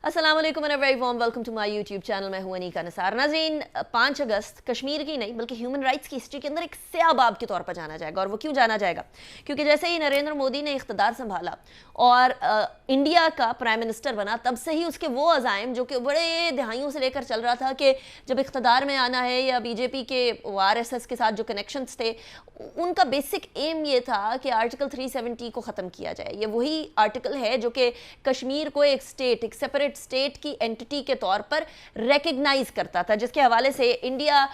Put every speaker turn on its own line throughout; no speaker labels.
अस्सलाम वालेकुम and a very warm welcome to my YouTube channel. मैं हूं अनीका निसार। नाज़रीन, 5 अगस्त कश्मीर की नहीं बल्कि ह्यूमन राइट्स की हिस्ट्री के अंदर एक स्याह बाब के तौर पर जाना जाएगा। और वो क्यों जाना जाएगा? क्योंकि जैसे ही नरेंद्र मोदी ने इख्तदार संभाला और इंडिया का प्राइम मिनिस्टर बना, तब से ही उसके वो अज़ाइम जो कि बड़े दहाइयों से लेकर चल रहा था कि जब इख्तदार में आना है या बीजेपी के RSS के साथ जो कनेक्शंस थे, उनका बेसिक एम ये था कि आर्टिकल 370 को ख़त्म किया जाए। ये वही आर्टिकल है जो कि कश्मीर को एक स्टेट, एक सेपरेट स्टेट की एंटिटी के तौर पर रिकग्नाइज करता था, जिसके हवाले से इंडिया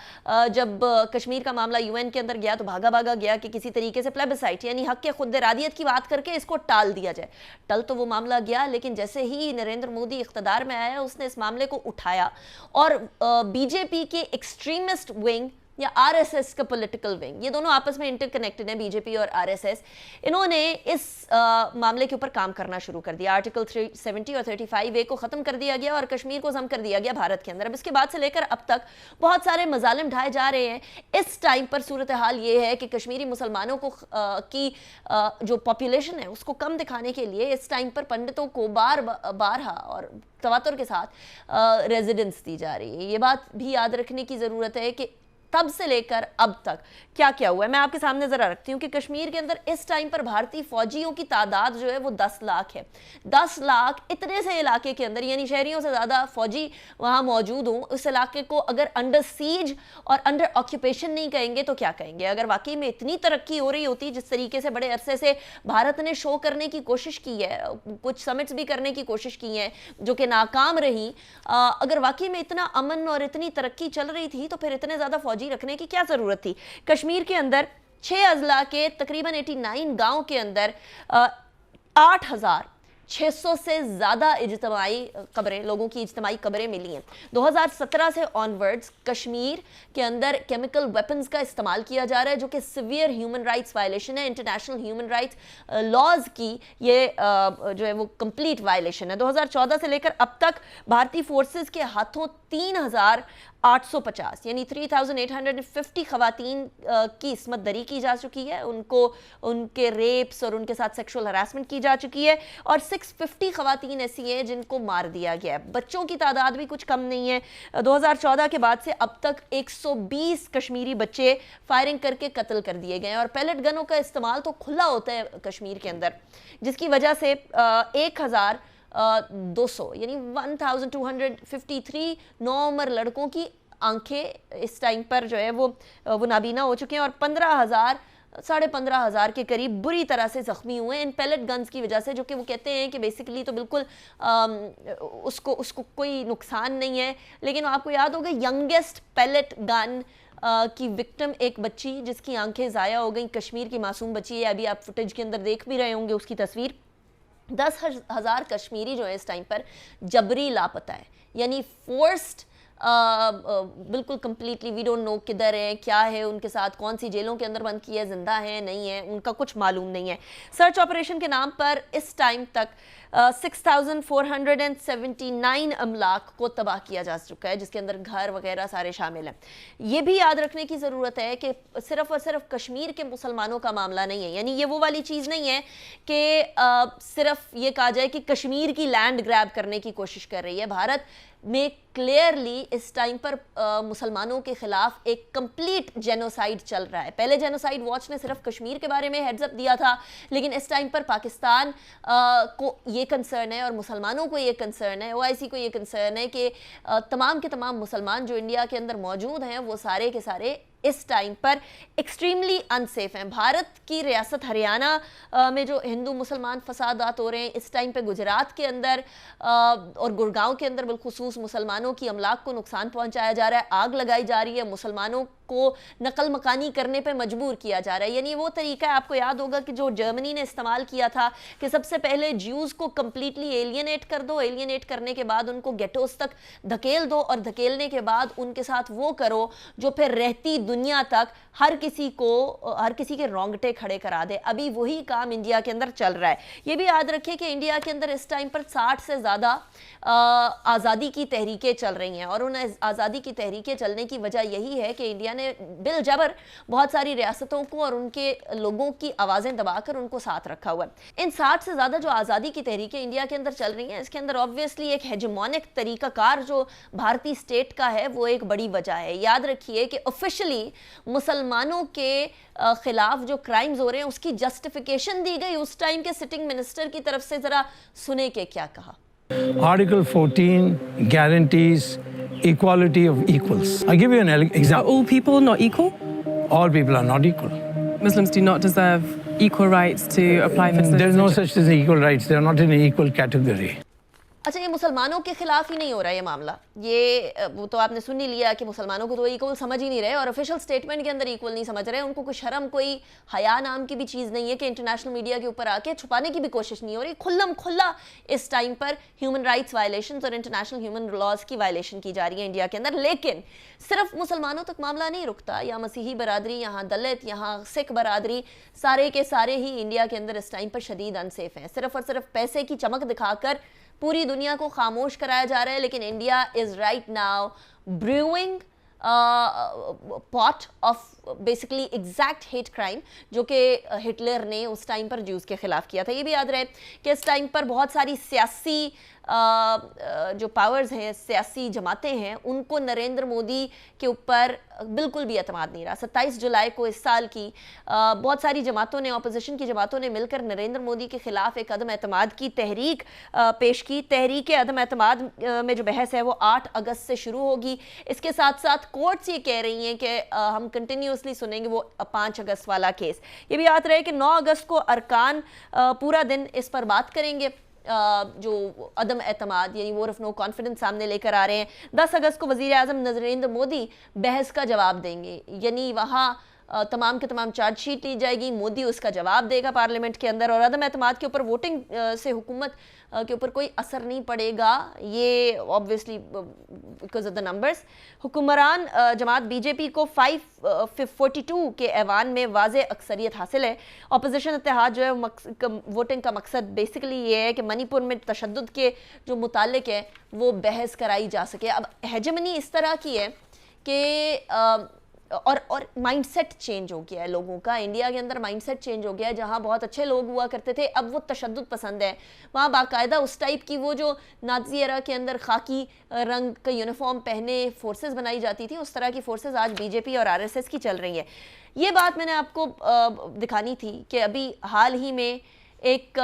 जब कश्मीर का मामला UN के अंदर गया तो भागा भागा गया कि किसी तरीके से प्लेबिसाइट यानी हक के खुद इरादियत की बात करके इसको टाल दिया जाए। टल तो वो मामला गया, लेकिन जैसे ही नरेंद्र मोदी इख्तदार में आया, उसने इस मामले को उठाया और बीजेपी के एक्सट्रीमिस्ट विंग या RSS का पॉलिटिकल विंग, ये दोनों आपस में इंटरकनेक्टेड हैं, बीजेपी और RSS, इन्होंने इस मामले के ऊपर काम करना शुरू कर दिया। आर्टिकल 370 और 35A को ख़त्म कर दिया गया और कश्मीर को जम कर दिया गया भारत के अंदर। अब इसके बाद से लेकर अब तक बहुत सारे मजालिम ढाए जा रहे हैं। इस टाइम पर सूरत हाल ये है कि कश्मीरी मुसलमानों को की जो पॉपुलेशन है उसको कम दिखाने के लिए इस टाइम पर पंडितों को बारहा और तवातुर के साथ रेजिडेंस दी जा रही है। ये बात भी याद रखने की ज़रूरत है कि तब से लेकर अब तक क्या क्या हुआ है। मैं आपके सामने जरा रखती हूँ कि कश्मीर के अंदर इस टाइम पर भारतीय फौजियों की तादाद जो है वो 10 लाख है। 10 लाख इतने से इलाके के अंदर, यानी शहरियों से ज़्यादा फौजी वहाँ मौजूद हों, उस इलाके को अगर अंडर सीज और अंडर ऑक्यूपेशन नहीं कहेंगे तो क्या कहेंगे? अगर वाकई में इतनी तरक्की हो रही होती जिस तरीके से बड़े अरसे से भारत ने शो करने की कोशिश की है, कुछ समिट्स भी करने की कोशिश की हैं जो कि नाकाम रही, अगर वाकई में इतना अमन और इतनी तरक्की चल रही थी तो फिर इतने ज़्यादा फौजी रखने की क्या जरूरत थी? कश्मीर के अंदर 6 अजला के तकरीबन 89 गांव के अंदर 8600 से ज़्यादा इज्तमाई कब्रें, लोगों की इज्तमाई कब्रें मिली हैं। 2017 से ऑनवर्ड्स कश्मीर के अंदर केमिकल वेपन्स का इस्तेमाल किया जा रहा है, जो कि सिवियर ह्यूमन राइट्स वायलेशन है। इंटरनेशनल ह्यूमन राइट्स लॉज की ये जो है वो कंप्लीट वायलेशन है। 2014 से लेकर अब तक भारतीय फोर्सेस के हाथों 3850 यानी 3850 खवातीन की इस्मत दरी की जा चुकी है। उनको उनके रेप्स और उनके साथ सेक्सुअल हरासमेंट की जा चुकी है और 650 खवातीन ऐसी हैं जिनको मार दिया गया है। बच्चों की तादाद भी कुछ कम नहीं है। 2014 के बाद से अब तक 120 कश्मीरी बच्चे फायरिंग करके कत्ल कर दिए गए हैं और पैलेट गनों का इस्तेमाल तो खुला होता है कश्मीर के अंदर, जिसकी वजह से 1200 यानी 1253 नौउम्र लड़कों की आंखें इस टाइम पर जो है वो नाबीना हो चुके हैं और 15,000 के करीब बुरी तरह से जख्मी हुए इन पैलेट गन्स की वजह से, जो कि वो कहते हैं कि बेसिकली तो बिल्कुल उसको कोई नुकसान नहीं है। लेकिन आपको याद होगा यंगेस्ट पैलेट गन की विक्टिम एक बच्ची जिसकी आंखें ज़ाया हो गई, कश्मीर की मासूम बच्ची है। अभी आप फुटेज के अंदर देख भी रहे होंगे उसकी तस्वीर। 10,000 कश्मीरी जो है इस टाइम पर जबरी लापता है, यानी फोर्स्ड, बिल्कुल कंप्लीटली वी डोंट नो किधर है, क्या है उनके साथ, कौन सी जेलों के अंदर बंद की है, जिंदा है नहीं है, उनका कुछ मालूम नहीं है। सर्च ऑपरेशन के नाम पर इस टाइम तक 6479 अमलाक को तबाह किया जा चुका है, जिसके अंदर घर वगैरह सारे शामिल हैं। ये भी याद रखने की ज़रूरत है कि सिर्फ और सिर्फ कश्मीर के मुसलमानों का मामला नहीं है। यानी ये वो वाली चीज़ नहीं है कि सिर्फ ये कहा जाए कि कश्मीर की लैंड ग्रैब करने की कोशिश कर रही है। भारत में क्लियरली इस टाइम पर मुसलमानों के खिलाफ एक कंप्लीट जेनोसाइड चल रहा है। पहले जेनोसाइड वॉच ने सिर्फ कश्मीर के बारे में हेड्स अप दिया था, लेकिन इस टाइम पर पाकिस्तान को ये कंसर्न है और मुसलमानों को ये कंसर्न है, OIC को ये कंसर्न है कि तमाम के तमाम मुसलमान जो इंडिया के अंदर मौजूद हैं वो सारे के सारे इस टाइम पर एक्सट्रीमली अनसेफ हैं। भारत की रियासत हरियाणा में जो हिंदू मुसलमान फसादात हो रहे हैं इस टाइम पे, गुजरात के अंदर और गुड़गांव के अंदर बिलखुसूस मुसलमानों की अमलाक को नुकसान पहुंचाया जा रहा है, आग लगाई जा रही है, मुसलमानों को नकल मकानी करने पे मजबूर किया जा रहा है। यानी वो तरीका है, आपको याद होगा कि जो जर्मनी ने इस्तेमाल किया था कि सबसे पहले ज्यूज को कंप्लीटली एलियनेट कर दो, एलियनेट करने के बाद उनको गेटोस तक धकेल दो और धकेलने के बाद उनके साथ वो करो जो फिर रहती दुनिया तक हर किसी के रोंगटे खड़े करा दे। अभी वही काम इंडिया के अंदर चल रहा है। ये भी याद रखिए कि इंडिया के अंदर इस टाइम पर 60 से ज़्यादा आज़ादी की तहरीकें चल रही हैं, और उन आज़ादी की तहरीकें चलने की वजह यही है कि इंडिया ने बिल जबर बहुत सारी रियासतों को और उनके लोगों की आवाज़ें दबाकर उनको साथ रखा हुआ है। इन 60 से ज़्यादा जो आज़ादी की तहरीकें इंडिया के अंदर चल रही हैं, इसके अंदर ऑब्वियसली एक हेजेमोनिक तरीकाकार जो भारतीय स्टेट का है वो एक बड़ी वजह है। याद रखिए कि ऑफिशियली मुसलमानों के खिलाफ जो क्राइम्स हो रहे हैं उसकी जस्टिफिकेशन दी गई उस टाइम के सिटिंग मिनिस्टर की तरफ से। जरा सुने के क्या कहा।
Article 14 guarantees equality of equals. I'll give you an example.
Are all people not equal?
All people are not equal.
Muslims do not deserve equal rights to apply for citizenship.
There's no such thing as equal rights. They are not in an equal category.
अच्छा, ये मुसलमानों के खिलाफ ही नहीं हो रहा है ये मामला। ये वो तो आपने सुन ही लिया कि मुसलमानों को तो इक्वल समझ ही नहीं रहे और ऑफिशियल स्टेटमेंट के अंदर इक्वल नहीं समझ रहे। उनको कोई शर्म, कोई हया नाम की भी चीज़ नहीं है कि इंटरनेशनल मीडिया के ऊपर आके छुपाने की भी कोशिश नहीं हो रही। खुल्लम खुल्ला इस टाइम पर ह्यूमन राइट्स वायलेशंस और इंटरनेशनल ह्यूमन लॉज की वायलेशन की जा रही है इंडिया के अंदर। लेकिन सिर्फ मुसलमानों तक मामला नहीं रुकता। यहाँ मसीही बरादरी, यहाँ दलित, यहाँ सिख बरादरी, सारे के सारे ही इंडिया के अंदर इस टाइम पर शदीद अनसेफ हैं। सिर्फ और सिर्फ पैसे की चमक दिखाकर पूरी दुनिया को खामोश कराया जा रहा है। लेकिन India is right now brewing pot of basically exact hate crime जो कि हिटलर ने उस टाइम पर ज्यूज़ के खिलाफ किया था। ये भी याद रहे कि इस टाइम पर बहुत सारी सियासी जो पावर्स हैं, सियासी जमातें हैं, उनको नरेंद्र मोदी के ऊपर बिल्कुल भी एतमाद नहीं रहा। 27 जुलाई को इस साल की बहुत सारी जमातों ने, अपोजिशन की जमातों ने मिलकर नरेंद्र मोदी के खिलाफ एक अदम एतमाद की तहरीक पेश की। तहरीक अदम एतमाद में जो बहस है वो 8 अगस्त से शुरू होगी। इसके साथ साथ कोर्ट्स ये कह रही हैं कि हम कंटिन्यूसली सुनेंगे वो 5 अगस्त वाला केस। ये भी याद रहे कि 9 अगस्त को अरकान पूरा दिन इस पर बात करेंगे, जो अदम एतमाद यानी वोट ऑफ नो कॉन्फिडेंस सामने लेकर आ रहे हैं। 10 अगस्त को वज़ीर आज़म नरेंद्र मोदी बहस का जवाब देंगे, यानी वहाँ तमाम के तमाम चार्जशीट ली जाएगी, मोदी उसका जवाब देगा पार्लियामेंट के अंदर। और अदम एतमाद के ऊपर वोटिंग से हुकूमत के ऊपर कोई असर नहीं पड़ेगा, ये obviously because of the numbers. हुक्मरान जमात बीजेपी को 542 के ऐवान में वाज़े अक्सरियत हासिल है। अपोजिशन इत्तेहाद जो है वोटिंग का मकसद बेसिकली ये है कि मणिपुर में तशद्दुद के जो मुतालिक है वो बहस कराई जा सके। अब हेजेमनी इस तरह की है कि और माइंडसेट चेंज हो गया है लोगों का। इंडिया के अंदर माइंडसेट चेंज हो गया है। जहां बहुत अच्छे लोग हुआ करते थे अब वो तशद्दुद पसंद है। वहाँ बाकायदा उस टाइप की वो जो नाज़ी एरा के अंदर खाकी रंग का यूनिफॉर्म पहने फोर्सेस बनाई जाती थी, उस तरह की फोर्सेस आज बीजेपी और आरएसएस की चल रही है। ये बात मैंने आपको दिखानी थी कि अभी हाल ही में एक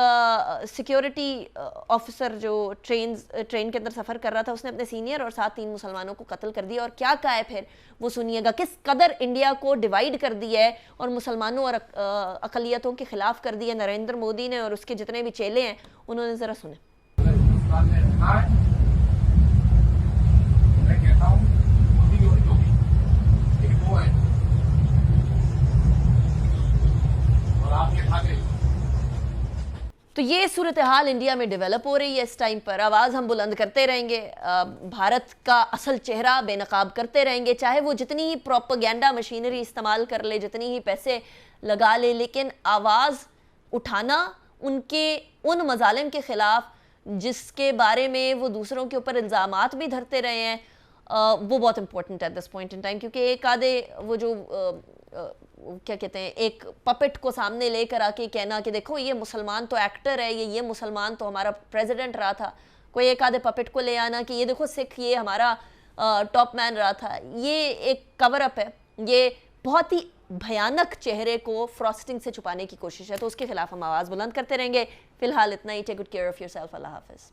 सिक्योरिटी ऑफिसर जो ट्रेन के अंदर सफ़र कर रहा था, उसने अपने सीनियर और साथ 3 मुसलमानों को कत्ल कर दिया। और क्या कहा है फिर वो सुनिएगा। किस कदर इंडिया को डिवाइड कर दिया है और मुसलमानों और अक़लियतों के ख़िलाफ़ कर दिया नरेंद्र मोदी ने और उसके जितने भी चेले हैं उन्होंने। ज़रा सुने। तो ये सूरत हाल इंडिया में डेवलप हो रही है इस टाइम पर। आवाज़ हम बुलंद करते रहेंगे, भारत का असल चेहरा बेनकाब करते रहेंगे, चाहे वो जितनी ही प्रोपेगेंडा मशीनरी इस्तेमाल कर ले, जितनी ही पैसे लगा ले, लेकिन आवाज़ उठाना उनके उन मजालिम के ख़िलाफ़ जिसके बारे में वो दूसरों के ऊपर इल्ज़ामात भी धरते रहे हैं, वो बहुत इंपॉर्टेंट है at this point in time. क्योंकि एक आधे वो जो क्या कहते हैं, एक पपेट को सामने लेकर आके कहना कि देखो ये मुसलमान तो एक्टर है, ये मुसलमान तो हमारा प्रेसिडेंट रहा था, कोई एक आधे पपेट को ले आना कि ये देखो सिख ये हमारा टॉप मैन रहा था, ये एक कवर अप है, ये बहुत ही भयानक चेहरे को फ्रॉस्टिंग से छुपाने की कोशिश है। तो उसके खिलाफ हम आवाज़ बुलंद करते रहेंगे। फिलहाल इतना ही। Take good care of yourself. Allah हाफ़िज़।